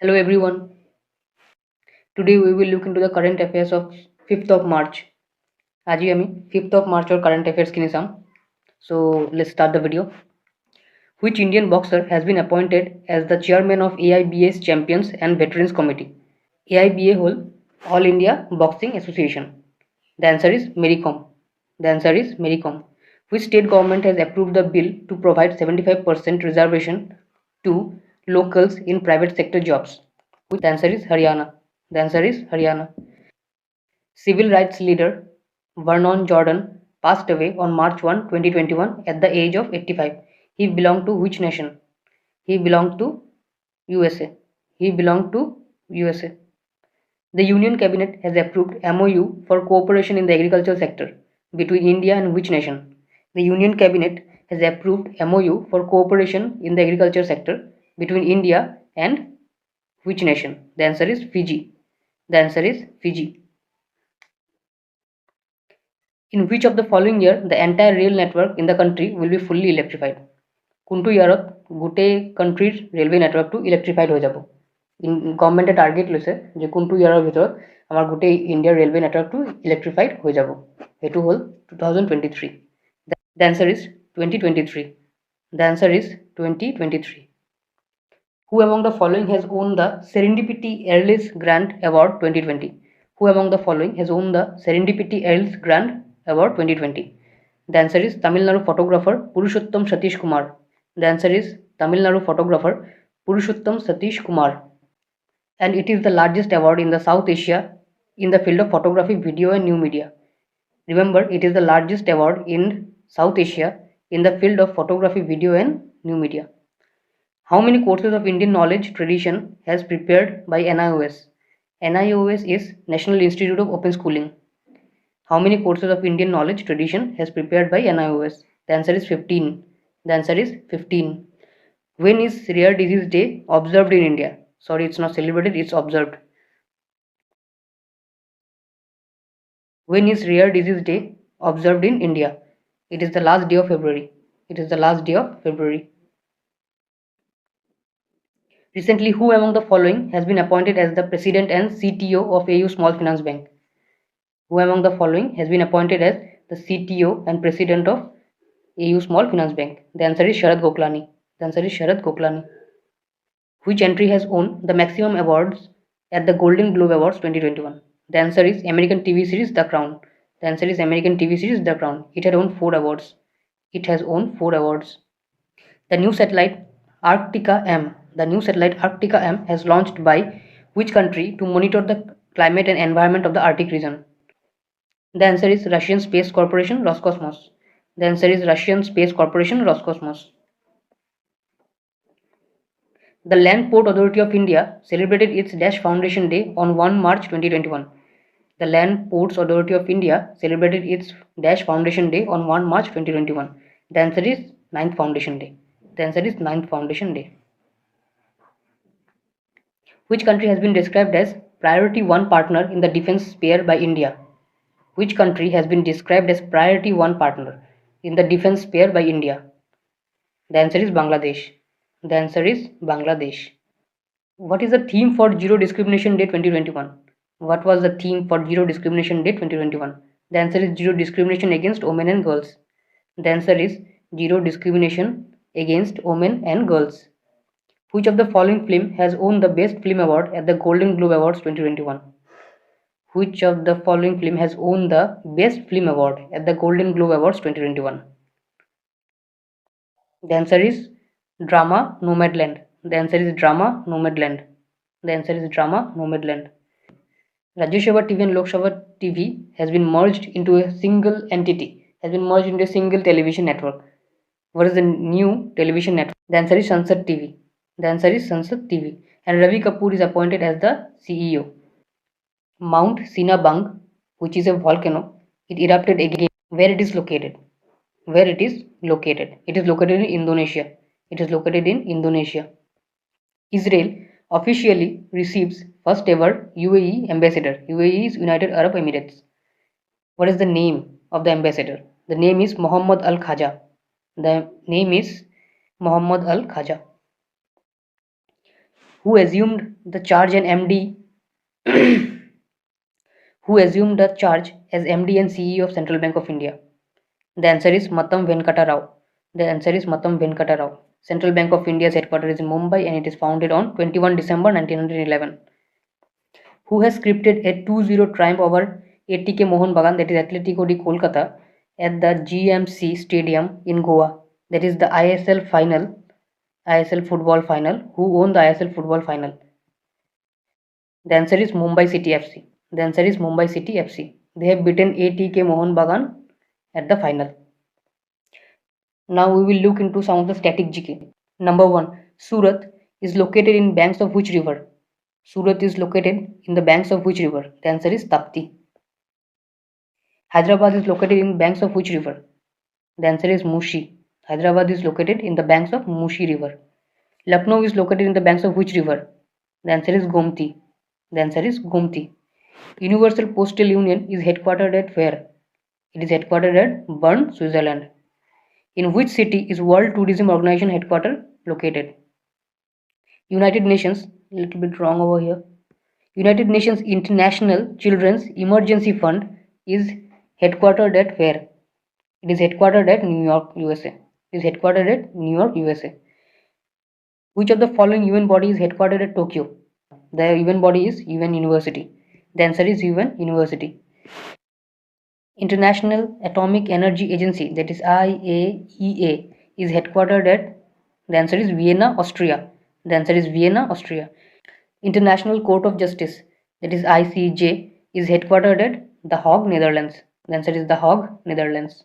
Hello everyone. Today we will look into the current affairs of 5th of March. আজি আমি 5th of March or current affairs খিনি চাম. So let's start the video. Which Indian boxer has been appointed as the chairman of AIBA's Champions and Veterans Committee? AIBA হল All India Boxing Association. The answer is Mary Kom. The answer is Mary Kom. Which state government has approved the bill to provide 75% reservation to locals in private sector jobs? The answer is Haryana. The answer is Haryana. Civil rights leader Vernon Jordan passed away on March 1, 2021 at the age of 85. He belonged to which nation? He belonged to USA. He belonged to USA. The Union Cabinet has approved MOU for cooperation in the agricultural sector between India and which nation? The Union Cabinet has approved MOU for cooperation in the agriculture sector between India and which nation? The answer is Fiji. The answer is Fiji. In which of the following year the entire rail network in the country will be fully electrified? কোনটো ইয়াৰত গোটেই কাণ্ট্ৰিৰ railway নেটৱৰ্কটো electrified হৈ যাব? গভৰ্ণমেণ্টে target লৈছে যে কোনটো ইয়াৰৰ ভিতৰত আমাৰ গোটেই ইণ্ডিয়াৰ ৰেলৱে নেটৱৰ্কটো ইলেক্ট্ৰিফাইড হৈ যাব। সেইটো হ'ল 2023. The answer is 2023. The answer is 2023. Who among the following has won the Serendipity Airless Grant Award 2020? Who among the following has won the Serendipity Airless Grant Award 2020? The answer is Tamil Nadu photographer Purushottam Satish Kumar. The answer is Tamil Nadu photographer Purushottam Satish Kumar. And it is the largest award in the South Asia in the field of photography, video and new media. Remember, it is the largest award in South Asia in the field of photography, video and new media. How many courses of Indian knowledge tradition has prepared by NIOS? NIOS is National Institute of Open Schooling. How many courses of Indian knowledge tradition has prepared by NIOS? The answer is 15. The answer is 15. When is Rare Disease Day observed in India? Sorry, it's not celebrated, it's observed. When is Rare Disease Day observed in India? It is the last day of February. It is the last day of February. Recently, who among the following has been appointed as the President and CTO of AU Small Finance Bank? Who among the following has been appointed as the CTO and President of AU Small Finance Bank? The answer is Sharad Goklani. The answer is Sharad Goklani. Which entry has won the maximum awards at the Golden Globe Awards 2021? The answer is American TV series The Crown. The answer is American TV series The Crown. It had won 4 awards. It has won 4 awards. The new satellite Arctica M. The new satellite Arctica M has launched by which country to monitor the climate and environment of the Arctic region? The answer is Russian Space Corporation Roscosmos. The answer is Russian Space Corporation Roscosmos. The Land Port Authority of India celebrated its Dash Foundation Day on 1 March 2021. The Land Ports Authority of India celebrated its Dash Foundation Day on 1 March 2021. The answer is 9th Foundation Day. The answer is 9th Foundation Day. Which country has been described as Priority 1 partner in the defense sphere by India? Which country has been described as Priority 1 partner in the defense sphere by India? The answer is Bangladesh. The answer is Bangladesh. What is the theme for Zero Discrimination Day 2021? What was the theme for Zero Discrimination Day 2021? The answer is Zero Discrimination Against Women and Girls. The answer is Zero Discrimination Against Women and Girls. Which of the following film has won the Best Film Award at the Golden Globe Awards 2021? Which of the following film has won the Best Film Award at the Golden Globe Awards 2021? The answer is Drama Nomadland. The answer is Drama Nomadland. The answer is Drama Nomadland. Rajya Sabha TV and Lok Sabha TV has been merged into a single entity, has been merged into a single television network. What is the new television network? The answer is Sansad TV. The answer is Sansad TV. And Ravi Kapoor is appointed as the CEO. Mount Sinabang, which is a volcano, it erupted again. Where it is located? Where it is located? It is located in Indonesia. It is located in Indonesia. Israel officially receives first ever UAE ambassador. UAE is United Arab Emirates. What is the name of the ambassador? The name is Mohammed Al Khaja. The name is Mohammed Al Khaja. Who assumed the charge and MD? Who assumed the charge as MD and CEO of Central Bank of India? The answer is Mattam Venkata Rao. The answer is Mattam Venkata Rao. Central Bank of India's headquarters is in Mumbai and it is founded on 21 December 1911. Who has scripted a 2-0 triumph over ATK Mohun Bagan, that is Atletico de Kolkata, at the GMC Stadium in Goa, that is the ISL final, ISL football final? Who won the ISL football final? The answer is Mumbai City FC. The answer is Mumbai City FC. They have beaten ATK Mohun Bagan at the final. Now we will look into some of the static GK. Number 1. Surat is located in banks of which river? Surat is located in the banks of which river? The answer is Tapti. Hyderabad is located in banks of which river? The answer is Mushi. Hyderabad is located in the banks of Mushi river. Lucknow is located in the banks of which river? The answer is Gomti. The answer is Gomti. Universal Postal Union is headquartered at where? It is headquartered at Bern, Switzerland. In which city is World Tourism Organization headquarters located? United Nations, a little bit wrong over here. United Nations International Children's Emergency Fund is headquartered at where? It is headquartered at New York, USA. It is headquartered at New York, USA. Which of the following UN body is headquartered at Tokyo? The UN body is UN University. The answer is UN University. International Atomic Energy Agency, that is IAEA, is headquartered at, the answer is Vienna, Austria. The answer is Vienna, Austria. International Court of Justice, that is ICJ, is headquartered at The Hague, Netherlands. The answer is The Hague, Netherlands.